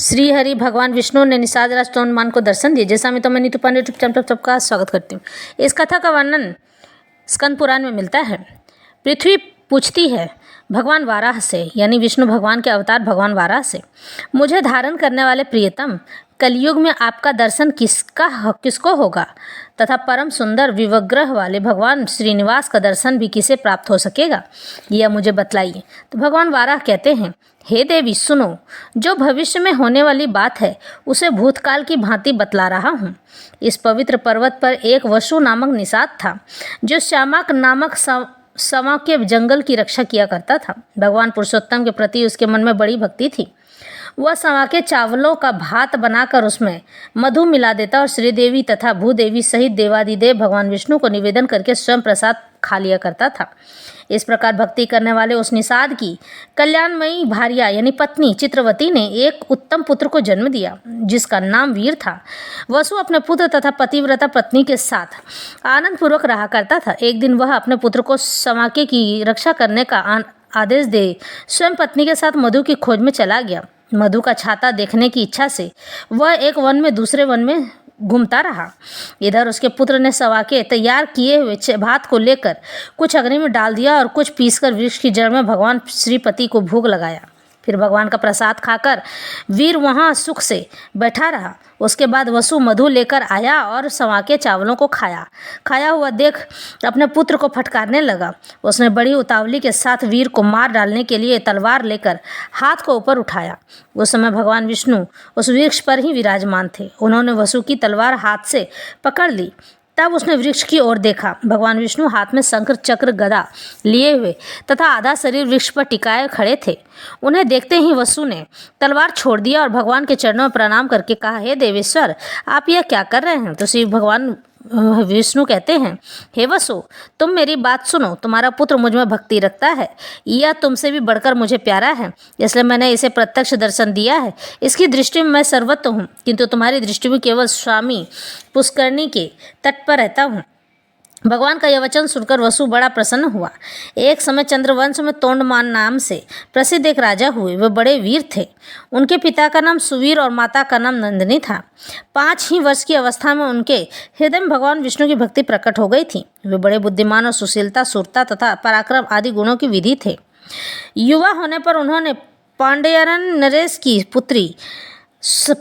श्री हरि भगवान विष्णु ने निषाद राज तोंडमान को दर्शन दिए। जैसा मैं तो मैं नीतू पांडे यूट्यूब चैनल पर सबका स्वागत करती हूँ। इस कथा का वर्णन स्कंद पुराण में मिलता है। पृथ्वी पूछती है भगवान वाराह से, यानी विष्णु भगवान के अवतार भगवान वाराह से, मुझे धारण करने वाले प्रियतम, कलयुग में आपका दर्शन किसको होगा तथा परम सुंदर विवग्रह वाले भगवान श्रीनिवास का दर्शन भी किसे प्राप्त हो सकेगा, यह मुझे बतलाइए। तो भगवान वाराह कहते हैं, हे देवी सुनो, जो भविष्य में होने वाली बात है उसे भूतकाल की भांति बतला रहा हूँ। इस पवित्र पर्वत पर एक वसु नामक निषाद था जो श्यामाक नामक सवा के जंगल की रक्षा किया करता था। भगवान पुरुषोत्तम के प्रति उसके मन में बड़ी भक्ति थी। वह सवा के चावलों का भात बनाकर उसमें मधु मिला देता और श्रीदेवी तथा भूदेवी सहित देवादिदेव भगवान विष्णु को निवेदन करके स्वयं प्रसाद खा लिया करता था। इस प्रकार भक्ति करने वाले उस निषाद की कल्याणमयी भार्या यानी पत्नी चित्रवती ने एक उत्तम पुत्र को जन्म दिया जिसका नाम वीर था। वसु अपने पुत्र तथा पतिव्रता पत्नी के साथ आनंद पूर्वक रहा करता था। एक दिन वह अपने पुत्र को समाके की रक्षा करने का आदेश दे स्वयं पत्नी के साथ मधु की खोज में चला गया। मधु का छाता देखने की इच्छा से वह एक वन में दूसरे वन में घूमता रहा। इधर उसके पुत्र ने सवाके तैयार किए हुए भात को लेकर कुछ अग्नि में डाल दिया और कुछ पीसकर वृक्ष की जड़ में भगवान श्रीपति को भोग लगाया। फिर भगवान का प्रसाद खाकर वीर वहाँ सुख से बैठा रहा। उसके बाद वसु मधु लेकर आया और सवाके चावलों को खाया हुआ देख अपने पुत्र को फटकारने लगा। उसने बड़ी उतावली के साथ वीर को मार डालने के लिए तलवार लेकर हाथ को ऊपर उठाया। उस समय भगवान विष्णु उस वृक्ष पर ही विराजमान थे। उन्होंने वसु की तलवार हाथ से पकड़ ली। तब उसने वृक्ष की ओर देखा। भगवान विष्णु हाथ में शंख चक्र गदा लिए हुए तथा आधा शरीर वृक्ष पर टिकाए खड़े थे। उन्हें देखते ही वसु ने तलवार छोड़ दिया और भगवान के चरणों में प्रणाम करके कहा, हे देवेश्वर, आप यह क्या कर रहे हैं? तो श्री भगवान विष्णु कहते हैं, हे वसु, तुम मेरी बात सुनो। तुम्हारा पुत्र मुझ में भक्ति रखता है, यह तुमसे भी बढ़कर मुझे प्यारा है, इसलिए मैंने इसे प्रत्यक्ष दर्शन दिया है। इसकी दृष्टि में मैं सर्वत्र हूँ, किंतु तुम्हारी दृष्टि में केवल स्वामी पुष्करणी के तट पर रहता हूँ। भगवान का यह वचन सुनकर वसु बड़ा प्रसन्न हुआ। एक समय चंद्रवंश में तोंडमान नाम से प्रसिद्ध एक राजा हुए। वे बड़े वीर थे। उनके पिता का नाम सुवीर और माता का नाम नंदिनी था। 5 ही वर्ष की अवस्था में उनके हृदय में भगवान विष्णु की भक्ति प्रकट हो गई थी। वे बड़े बुद्धिमान और सुशीलता, सूरता तथा पराक्रम आदि गुणों की विधि थे। युवा होने पर उन्होंने पांड्यरन नरेश की पुत्री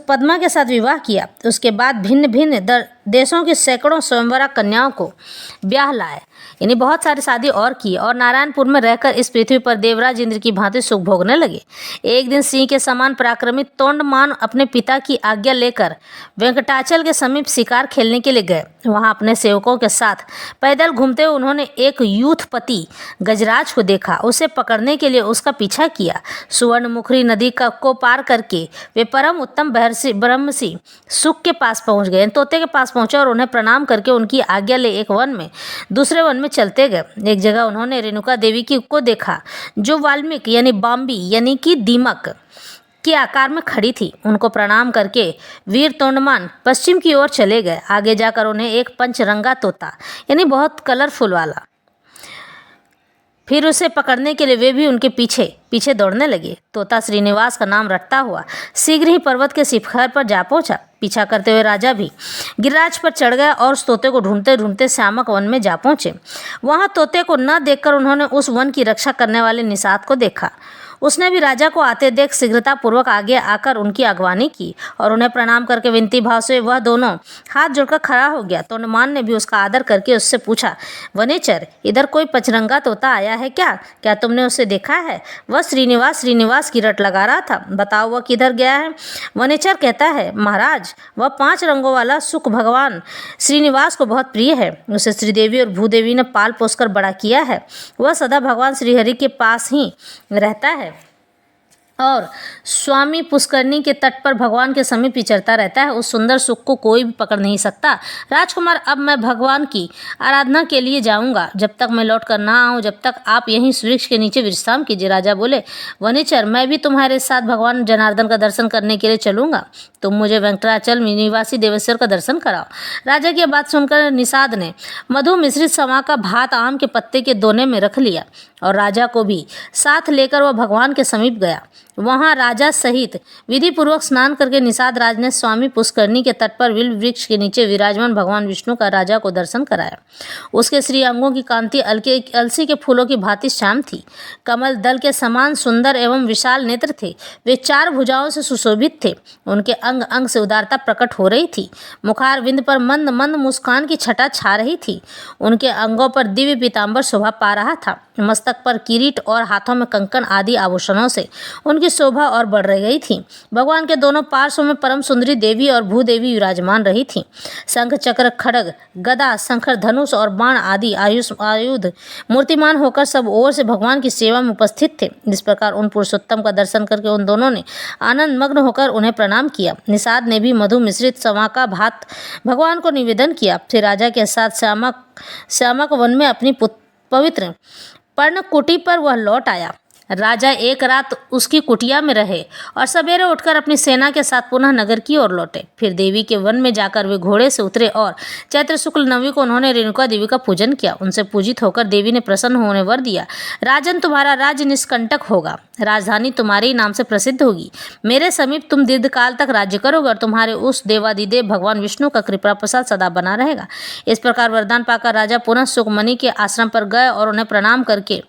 पद्मा के साथ विवाह किया। उसके बाद भिन्न भिन्न देशों की सैकड़ों स्वयंवरा कन्याओं को ब्याह लाए, यानी बहुत सारी शादी और की, और नारायणपुर में रहकर इस पृथ्वी पर देवराज इंद्र की भांति सुख भोगने लगे। एक दिन सिंह के समान पराक्रमी तोंडमान अपने पिता की आज्ञा लेकर वेंकटाचल के समीप शिकार खेलने के लिए गए। वहां अपने सेवकों के साथ पैदल घूमते हुए उन्होंने एक यूथपति गजराज को देखा। उसे पकड़ने के लिए उसका पीछा किया। सुवर्णमुखी नदी को पार करके वे परम उत्तम ब्रह्मसी सुख के पास पहुंच गए। तोते के पास पहुंचे और उन्हें प्रणाम करके उनकी आज्ञा ले एक वन में दूसरे वन में चलते गए। एक जगह उन्होंने रेणुका देवी को देखा जो वाल्मीकि यानी बाम्बी यानी कि दीमक के आकार में खड़ी थी। उनको प्रणाम करके वीर तोंडमान पश्चिम की ओर चले गए। आगे जाकर उन्हें एक पंचरंगा तोता यानी बहुत कलरफुल वाला, फिर उसे पकड़ने के लिए वे भी उनके पीछे दौड़ने लगे। तोता श्रीनिवास का नाम रटता हुआ शीघ्र ही पर्वत के शिखर पर जा पहुंचा। पीछा करते हुए राजा भी गिरिराज पर चढ़ गया और उस तोते को ढूंढते ढूंढते श्यामक वन में जा पहुंचे। वहां तोते को न देखकर उन्होंने उस वन की रक्षा करने वाले निषाद को देखा। उसने भी राजा को आते देख शीघ्रतापूर्वक आगे आकर उनकी अगवानी की और उन्हें प्रणाम करके विनती भाव से वह दोनों हाथ जोड़कर खड़ा हो गया। तोंडमान ने भी उसका आदर करके उससे पूछा, वनेचर, इधर कोई पचरंगा तोता आया है क्या तुमने उसे देखा है? वह श्रीनिवास की रट लगा रहा था, बताओ वह किधर गया है? वनेचर कहता है, महाराज, वह 5 रंगों वाला सुख भगवान श्रीनिवास को बहुत प्रिय है। उसे श्रीदेवी और भूदेवी ने पाल पोसकर बड़ा किया है। वह सदा भगवान श्रीहरि के पास ही रहता है और स्वामी पुष्करणी के तट पर भगवान के समीप विचरता रहता है। उस सुंदर सुख को कोई भी पकड़ नहीं सकता। राजकुमार, अब मैं भगवान की आराधना के लिए जाऊंगा। जब तक मैं लौट कर ना आऊँ, जब तक आप यहीं वृक्ष के नीचे विश्राम कीजिए। राजा बोले, वनेचर, मैं भी तुम्हारे साथ भगवान जनार्दन का दर्शन करने के लिए चलूंगा। तुम मुझे वेंकटाचल निवासी देवेश्वर का दर्शन कराओ। राजा की बात सुनकर निषाद ने मधु मिश्रित समा का भात आम के पत्ते के दोने में रख लिया और राजा को भी साथ लेकर वह भगवान के समीप गया। वहां राजा सहित विधि पूर्वक स्नान करके निषाद राज ने स्वामी पुष्करणी के तट पर विल्व वृक्ष के नीचे विराजमान भगवान विष्णु का राजा को दर्शन कराया। उसके श्री अंगों की कांति अलसी के फूलों की भांति श्याम थी। कमल दल के समान सुंदर एवं विशाल नेत्र थे। वे 4 भुजाओं से सुशोभित थे। उनके अंग अंग से उदारता प्रकट हो रही थी। मुखार बिंद पर मंद मंद मुस्कान की छटा छा रही थी। उनके अंगों पर दिव्य पीतांबर शोभा पा रहा था। मस्तक पर किरीट और हाथों में कंकन आदि आभूषणों से उनकी शोभा और बढ़ गई थी। भगवान के दोनों पार्श्व में परम सुंदरी देवी और भूदेवी विराजमान रही थी। शंख चक्र खड्ग गदा शंकर धनुष और बाण आदि आयुध मूर्तिमान होकर सब ओर से भगवान की सेवा में उपस्थित थे। इस प्रकार उन पुरुषोत्तम का दर्शन करके उन दोनों ने आनंद मग्न होकर उन्हें प्रणाम किया। निषाद ने भी मधु मिश्रित समा का भात भगवान को निवेदन किया। फिर राजा के साथ श्यामक वन में अपनी पवित्र पर्णकुटी पर वह लौट आया। राजा एक रात उसकी कुटिया में रहे और सवेरे उठकर अपनी सेना के साथ पुनः नगर की ओर लौटे। फिर देवी के वन में जाकर वे घोड़े से उतरे और चैत्र शुक्ल नवमी को उन्होंने रेणुका देवी का पूजन किया। उनसे पूजित होकर देवी ने प्रसन्न होने वर दिया, राजन तुम्हारा राज्य निष्कंटक होगा, राजधानी तुम्हारे ही नाम से प्रसिद्ध होगी। मेरे समीप तुम दीर्घकाल तक राज्य करोगे और तुम्हारे उस देवादिदेव भगवान विष्णु का कृपा प्रसाद सदा बना रहेगा। इस प्रकार वरदान पाकर राजा पुनः सुखमणि के आश्रम पर गए और उन्हें प्रणाम करके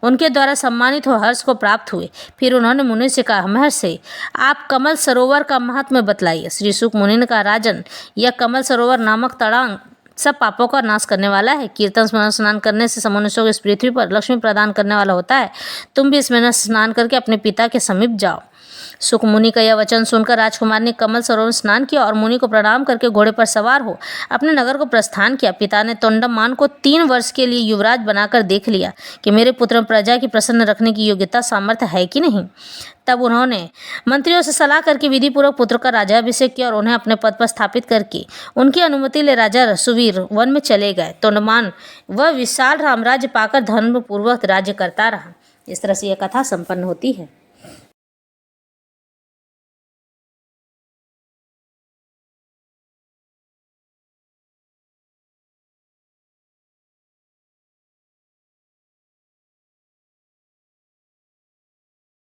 उनके द्वारा सम्मानित हो हर्ष को प्राप्त हुए। फिर उन्होंने मुनि से कहा, महर्षि आप कमल सरोवर का महात्म्य बतलाइए। श्री सुक मुनि ने कहा, राजन यह कमल सरोवर नामक तड़ांग सब पापों का नाश करने वाला है। कीर्तन स्मरण स्नान करने से मनुष्यों को इस पृथ्वी पर लक्ष्मी प्रदान करने वाला होता है। तुम भी इसमें स्नान करके अपने पिता के समीप जाओ। सुक मुनि का यह वचन सुनकर राजकुमार ने कमल सरोवर में स्नान किया और मुनि को प्रणाम करके घोड़े पर सवार हो अपने नगर को प्रस्थान किया। पिता ने तोंडमान को 3 वर्ष के लिए युवराज बनाकर देख लिया कि मेरे पुत्र में प्रजा की प्रसन्न रखने की योग्यता सामर्थ्य है कि नहीं। तब उन्होंने मंत्रियों से सलाह करके विधि पूर्वक पुत्र का राज्याभिषेक किया और उन्हें अपने पद पर स्थापित करके उनकी अनुमति ले राजा सुवीर वन में चले गए। तोंडमान वह विशाल रामराज्य पाकर धर्मपूर्वक राज्य करता रहा। इस तरह से यह कथा संपन्न होती है।